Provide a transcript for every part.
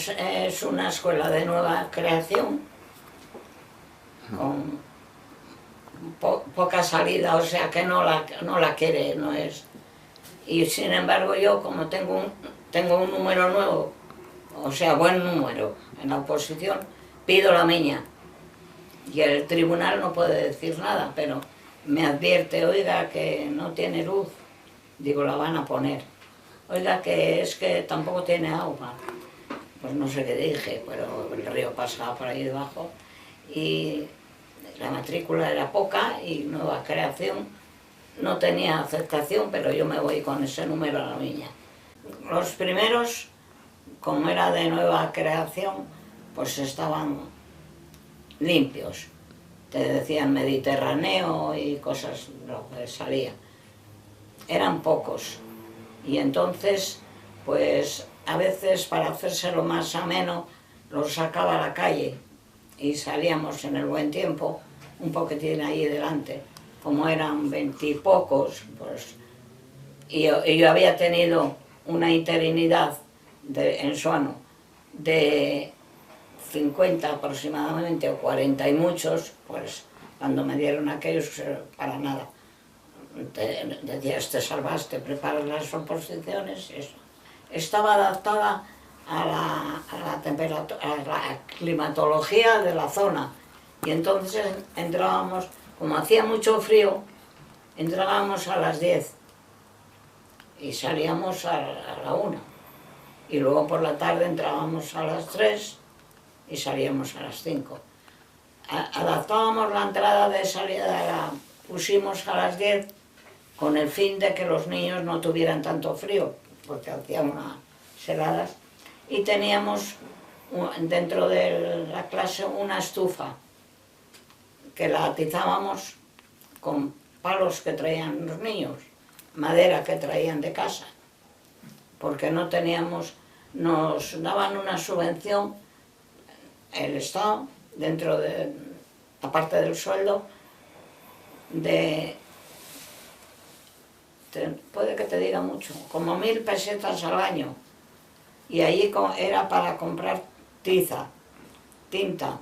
Es una escuela de nueva creación, con poca salida, o sea que no la quiere, no es. Y sin embargo yo, como tengo un número nuevo, o sea, buen número en la oposición, pido la miña. Y el tribunal no puede decir nada, pero me advierte, oiga, que no tiene luz. Digo, la van a poner. Oiga, que es que tampoco tiene agua. Pues no sé qué dije, pero el río pasaba por ahí debajo. Y la matrícula era poca y nueva creación no tenía aceptación, pero yo me voy con ese número a la miña. Los primeros, como era de nueva creación, pues estaban limpios. Te decían Mediterráneo y cosas, lo que salía. Eran pocos. Y entonces, pues a veces para hacérselo más ameno, los sacaba a la calle y salíamos en el buen tiempo, un poquitín ahí delante. Como eran 20 y pocos, pues, y yo había tenido una interinidad en Soano de 50 aproximadamente, o 40 y muchos, pues cuando me dieron aquellos, para nada. Decías, te salvaste, preparas las oposiciones, eso. Estaba adaptada a la temperatura, a la climatología de la zona. Y entonces entrábamos, como hacía mucho frío, entrábamos a las 10 y salíamos a la 1. Y luego por la tarde entrábamos a las 3 y salíamos a las 5. Adaptábamos la entrada de salida, la pusimos a las 10 con el fin de que los niños no tuvieran tanto frío, porque hacía unas heladas. Y teníamos dentro de la clase una estufa que la atizábamos con palos que traían los niños, madera que traían de casa, porque no teníamos, nos daban una subvención el Estado, dentro de, aparte del sueldo, puede que te diga mucho, como 1000 pesetas al año, y allí era para comprar tiza, tinta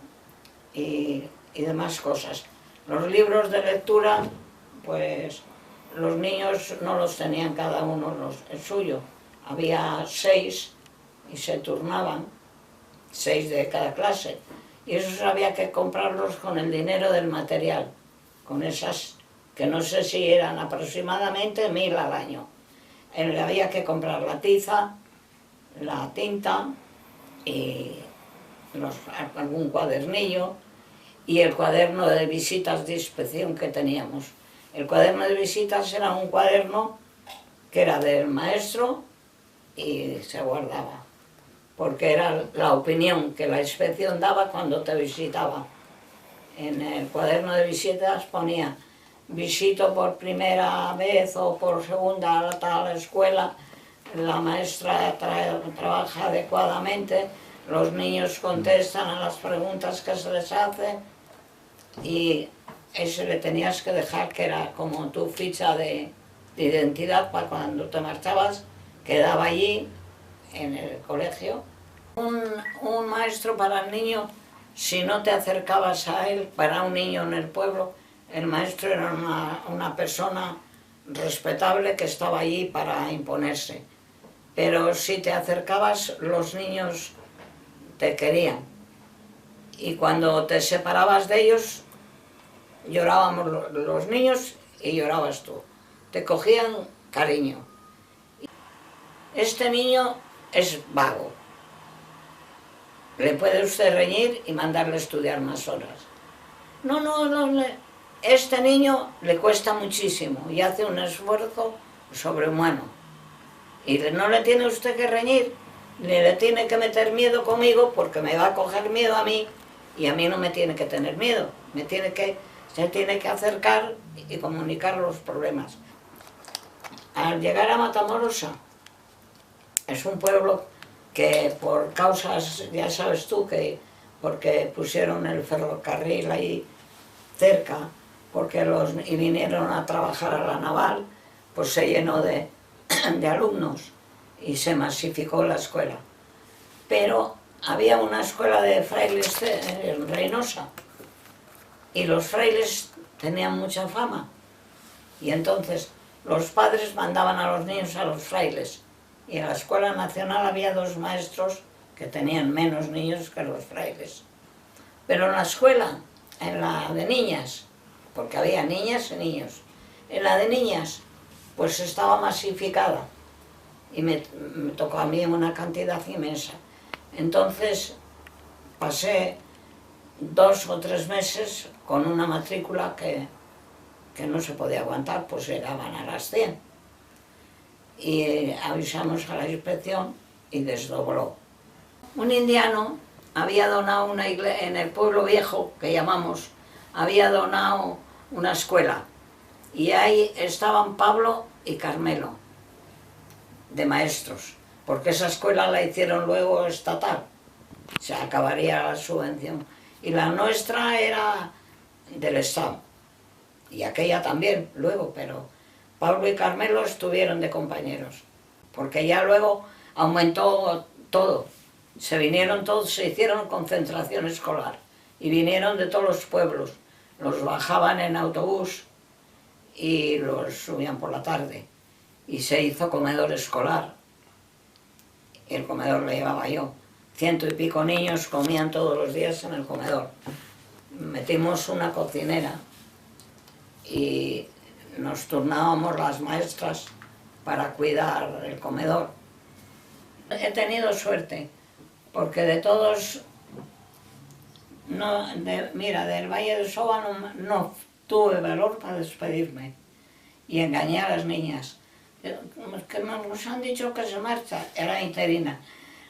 y demás cosas. Los libros de lectura, pues los niños no los tenían cada uno el suyo, había 6 y se turnaban, 6 de cada clase, y esos había que comprarlos con el dinero del material, con esas, que no sé si eran aproximadamente 1000 al año. Había que comprar la tiza, la tinta y algún cuadernillo y el cuaderno de visitas de inspección que teníamos. El cuaderno de visitas era un cuaderno que era del maestro y se guardaba, porque era la opinión que la inspección daba cuando te visitaba. En el cuaderno de visitas ponía: visito por primera vez o por segunda a tal escuela, la maestra trabaja adecuadamente, los niños contestan a las preguntas que se les hace, y eso le tenías que dejar, que era como tu ficha de identidad para cuando te marchabas, quedaba allí en el colegio. Un maestro para el niño, si no te acercabas a él, para un niño en el pueblo, el maestro era una persona respetable que estaba allí para imponerse. Pero si te acercabas, los niños te querían. Y cuando te separabas de ellos, llorábamos los niños y llorabas tú. Te cogían cariño. Este niño es vago. Le puede usted reñir y mandarle a estudiar más horas. No, este niño le cuesta muchísimo y hace un esfuerzo sobrehumano. Y no le tiene usted que reñir, ni le tiene que meter miedo conmigo, porque me va a coger miedo a mí y a mí no me tiene que tener miedo. Se tiene que acercar y comunicar los problemas. Al llegar a Matamoros, es un pueblo que por causas, ya sabes tú, porque pusieron el ferrocarril ahí cerca, y vinieron a trabajar a la naval, pues se llenó de alumnos y se masificó la escuela. Pero había una escuela de frailes en Reynosa y los frailes tenían mucha fama y entonces los padres mandaban a los niños a los frailes y en la escuela nacional había 2 maestros que tenían menos niños que los frailes. Pero en la escuela, en la de niñas, porque había niñas y niños, en la de niñas pues estaba masificada y me tocó a mí una cantidad inmensa. Entonces pasé 2 o 3 meses con una matrícula que no se podía aguantar, pues llegaban a las 100. Y avisamos a la inspección y desdobló. Un indiano había donado una iglesia, en el pueblo viejo, que llamamos, había donado una escuela. Y ahí estaban Pablo y Carmelo, de maestros, porque esa escuela la hicieron luego estatal, se acabaría la subvención. Y la nuestra era del Estado, y aquella también, luego, pero Pablo y Carmelo estuvieron de compañeros, porque ya luego aumentó todo, se vinieron todos, se hicieron concentración escolar, y vinieron de todos los pueblos, los bajaban en autobús y los subían por la tarde, y se hizo comedor escolar, el comedor lo llevaba yo, 100 y pico niños comían todos los días en el comedor. Metimos una cocinera y nos turnábamos las maestras para cuidar el comedor. He tenido suerte, porque de todos, mira, del Valle de Soba no tuve valor para despedirme y engañé a las niñas. Que nos han dicho que se marcha, era interina.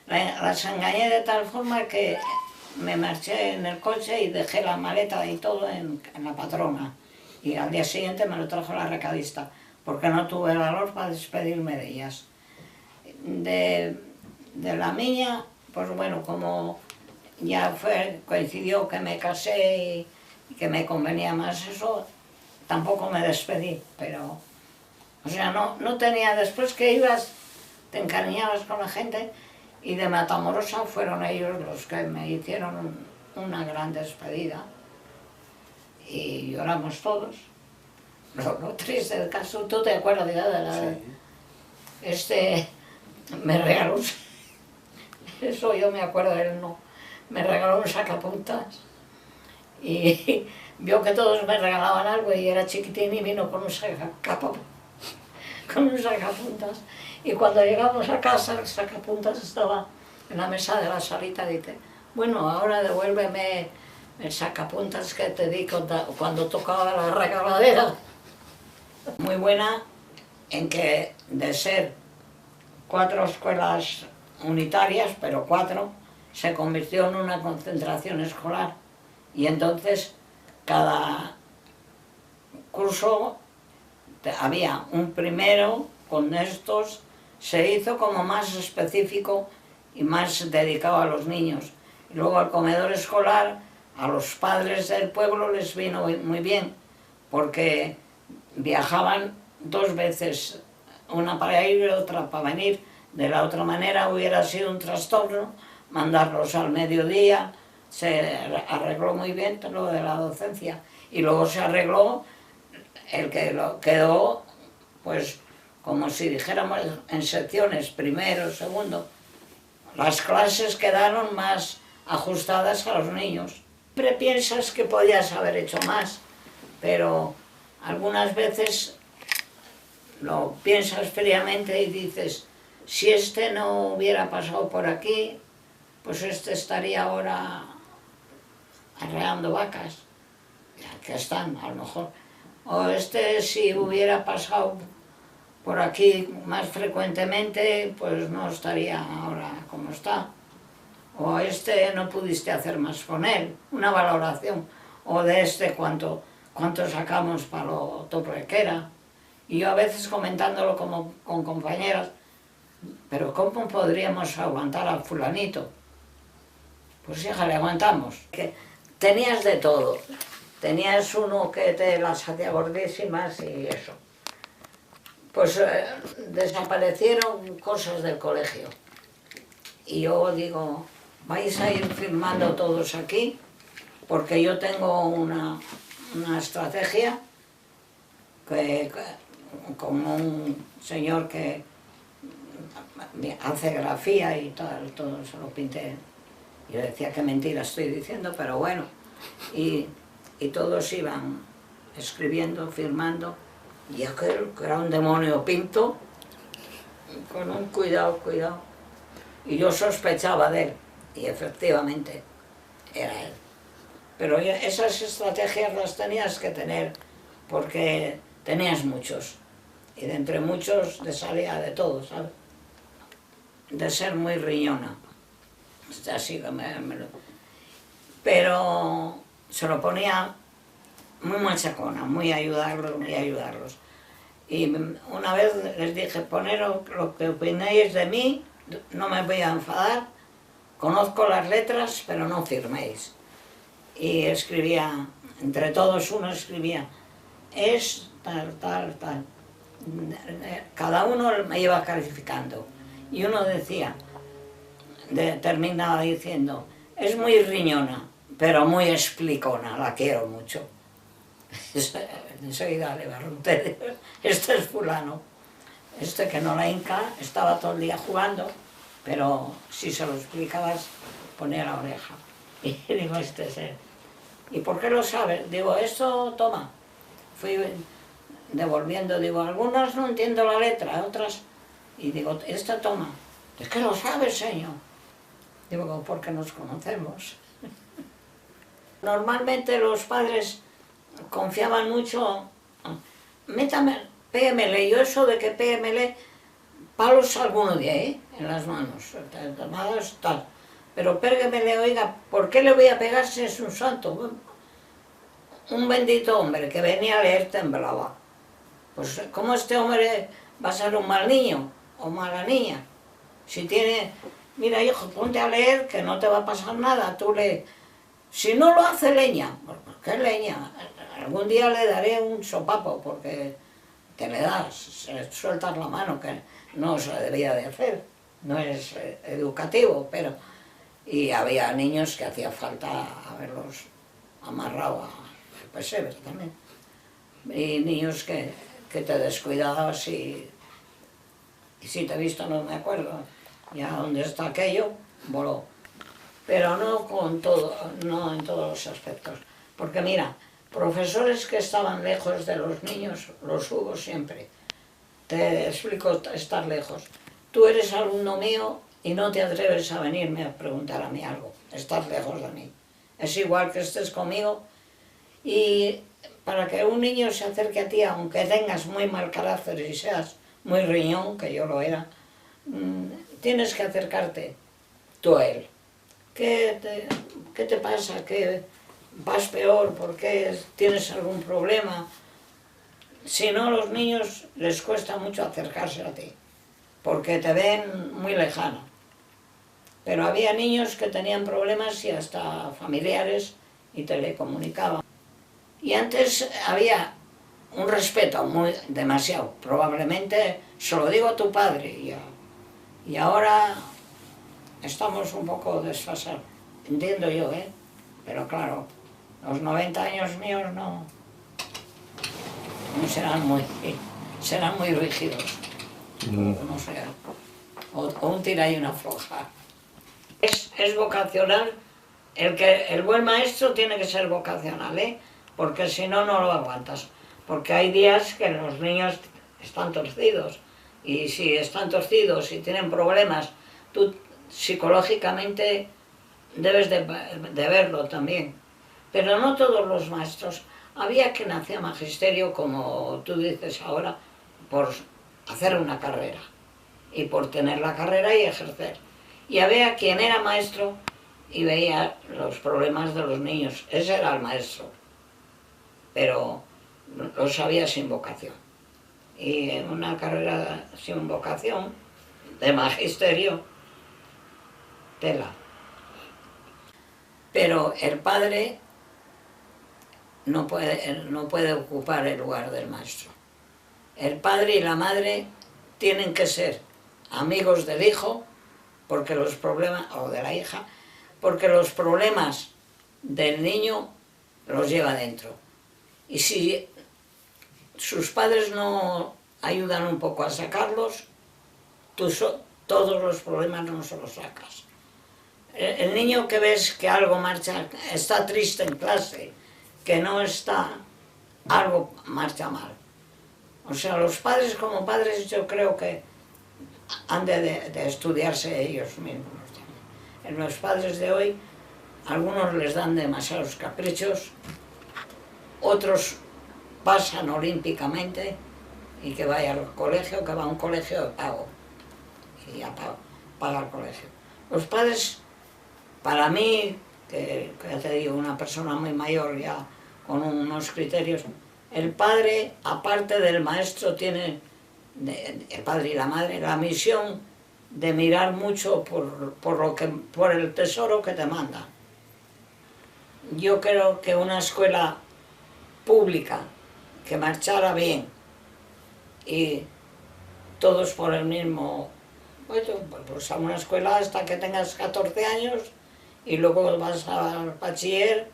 Las engañé de tal forma que me marché en el coche y dejé la maleta y todo en la patrona. Y al día siguiente me lo trajo la recadista, porque no tuve valor para despedirme de ellas. De la niña, pues bueno, como ya coincidió que me casé y que me convenía más eso, tampoco me despedí, pero... O sea, no tenía, después que ibas, te encariñabas con la gente, y de Matamorosa fueron ellos los que me hicieron una gran despedida. Y lloramos todos. Lo triste del caso, ¿tú te acuerdas de la... Sí. Me regaló, eso yo me acuerdo de él, no, me regaló un sacapuntas y vio que todos me regalaban algo y era chiquitín y vino con un sacapuntas. Y cuando llegamos a casa, el sacapuntas estaba en la mesa de la salita y dice, bueno, ahora devuélveme el sacapuntas que te di cuando tocaba la regaladera. Muy buena en que de ser 4 escuelas unitarias, pero 4, se convirtió en una concentración escolar. Y entonces cada curso había un primero con estos, se hizo como más específico y más dedicado a los niños. Y luego al comedor escolar, a los padres del pueblo les vino muy bien, porque viajaban 2 veces, una para ir y otra para venir. De la otra manera hubiera sido un trastorno mandarlos al mediodía. Se arregló muy bien lo de la docencia y luego se arregló el que quedó, pues como si dijéramos en secciones, primero, segundo. Las clases quedaron más ajustadas a los niños. Siempre piensas que podías haber hecho más, pero algunas veces lo piensas fríamente y dices, si este no hubiera pasado por aquí, pues este estaría ahora arreando vacas, que están a lo mejor. O este, si hubiera pasado por aquí más frecuentemente, pues no estaría ahora como está. O este no pudiste hacer más con él, una valoración. O de este cuánto sacamos para lo tope que era. Y yo a veces comentándolo con compañeras, pero ¿cómo podríamos aguantar al fulanito? Pues hija, le aguantamos. Que tenías de todo. Tenías uno que te las hacía gordísimas y eso. Pues desaparecieron cosas del colegio. Y yo digo, vais a ir firmando todos aquí, porque yo tengo una estrategia con un señor que hace grafía y tal, todo se lo pinté. Yo decía que mentira estoy diciendo, pero bueno, y todos iban escribiendo, firmando, y aquel que era un demonio pinto, con un cuidado, y yo sospechaba de él, y efectivamente era él. Pero esas estrategias las tenías que tener, porque tenías muchos, y de entre muchos te salía de todo, ¿sabes? De ser muy riñona, así que pero se lo ponía muy machacona, muy ayudarlos. Y una vez les dije, poneros lo que opinéis de mí, no me voy a enfadar, conozco las letras, pero no firméis. Y escribía, entre todos uno escribía, es tal. Cada uno me iba calificando. Y uno decía, terminaba diciendo, es muy riñona, pero muy explicona, la quiero mucho. Enseguida le pregunté, este es fulano, este que no la hinca, estaba todo el día jugando, pero si se lo explicabas ponía la oreja. Y digo, este es él. ¿Y por qué lo sabes? Digo, esto toma. Fui devolviendo, digo, algunas no entiendo la letra, otras, y digo, esta toma. Es que lo sabes, señor. Digo, porque nos conocemos. Normalmente los padres confiaban mucho, métame, péguemele, yo eso de que péguemele, palos alguno de ahí, en las manos, tal. Pero péguemele, oiga, ¿por qué le voy a pegar si es un santo? Un bendito hombre que venía a leer temblaba. Pues, ¿cómo este hombre va a ser un mal niño o mala niña? Si tiene, mira hijo, ponte a leer que no te va a pasar nada, tú lees. Si no lo hace leña, ¿por qué leña? Algún día le daré un sopapo porque te le das, sueltas la mano, que no se debía de hacer, no es educativo, pero... Y había niños que hacía falta haberlos amarrado al pesebre también. Y niños que te descuidabas y si te he visto no me acuerdo, ya donde está aquello, voló. Pero no con todo, no en todos los aspectos. Porque mira, profesores que estaban lejos de los niños, los hubo siempre. Te explico estar lejos. Tú eres alumno mío y no te atreves a venirme a preguntar a mí algo. Estás lejos de mí. Es igual que estés conmigo. Y para que un niño se acerque a ti, aunque tengas muy mal carácter y seas muy riñón, que yo lo era, tienes que acercarte tú a él. ¿Qué te pasa? ¿Qué vas peor? ¿Por qué tienes algún problema? Si no, a los niños les cuesta mucho acercarse a ti, porque te ven muy lejano. Pero había niños que tenían problemas y hasta familiares y te le comunicaban. Y antes había un respeto demasiado, probablemente se lo digo a tu padre, y ahora estamos un poco desfasados, entiendo yo, pero claro, los 90 años míos no serán muy rígidos, no sé, o un tira y una floja. Es vocacional, el buen maestro tiene que ser vocacional, porque si no, no lo aguantas. Porque hay días que los niños están torcidos, y si están torcidos y tienen problemas, tú psicológicamente debes de verlo también. Pero no todos los maestros. Había quien hacía magisterio, como tú dices ahora, por hacer una carrera, y por tener la carrera y ejercer. Y había quien era maestro y veía los problemas de los niños. Ese era el maestro, pero lo sabía sin vocación. Y en una carrera sin vocación, de magisterio, tela. Pero el padre no puede ocupar el lugar del maestro. El padre y la madre tienen que ser amigos del hijo, porque los problemas, o de la hija, porque los problemas del niño los lleva dentro. Y si sus padres no ayudan un poco a sacarlos, todos los problemas no se los sacas. El niño que ves que algo marcha, está triste en clase, que no está, algo marcha mal. O sea, los padres como padres yo creo que han de estudiarse ellos mismos. En los padres de hoy, algunos les dan demasiados caprichos, otros pasan olímpicamente y que vaya al colegio, que va a un colegio de pago y ya paga el colegio. Los padres, para mí, que ya te digo, una persona muy mayor ya con unos criterios, el padre, aparte del maestro, tiene, el padre y la madre, la misión de mirar mucho por el tesoro que te manda. Yo creo que una escuela pública que marchara bien y todos por el mismo, pues a una escuela hasta que tengas 14 años y luego vas al bachiller.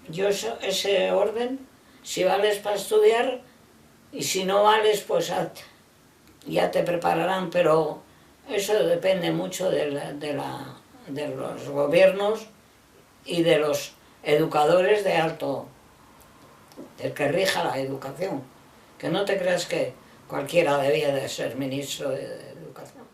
Yo ese orden, si vales para estudiar y si no vales, pues ya te prepararán, pero eso depende mucho de los gobiernos y de los educadores de alto, del que rija la educación. Que no te creas que cualquiera debía de ser ministro de educación.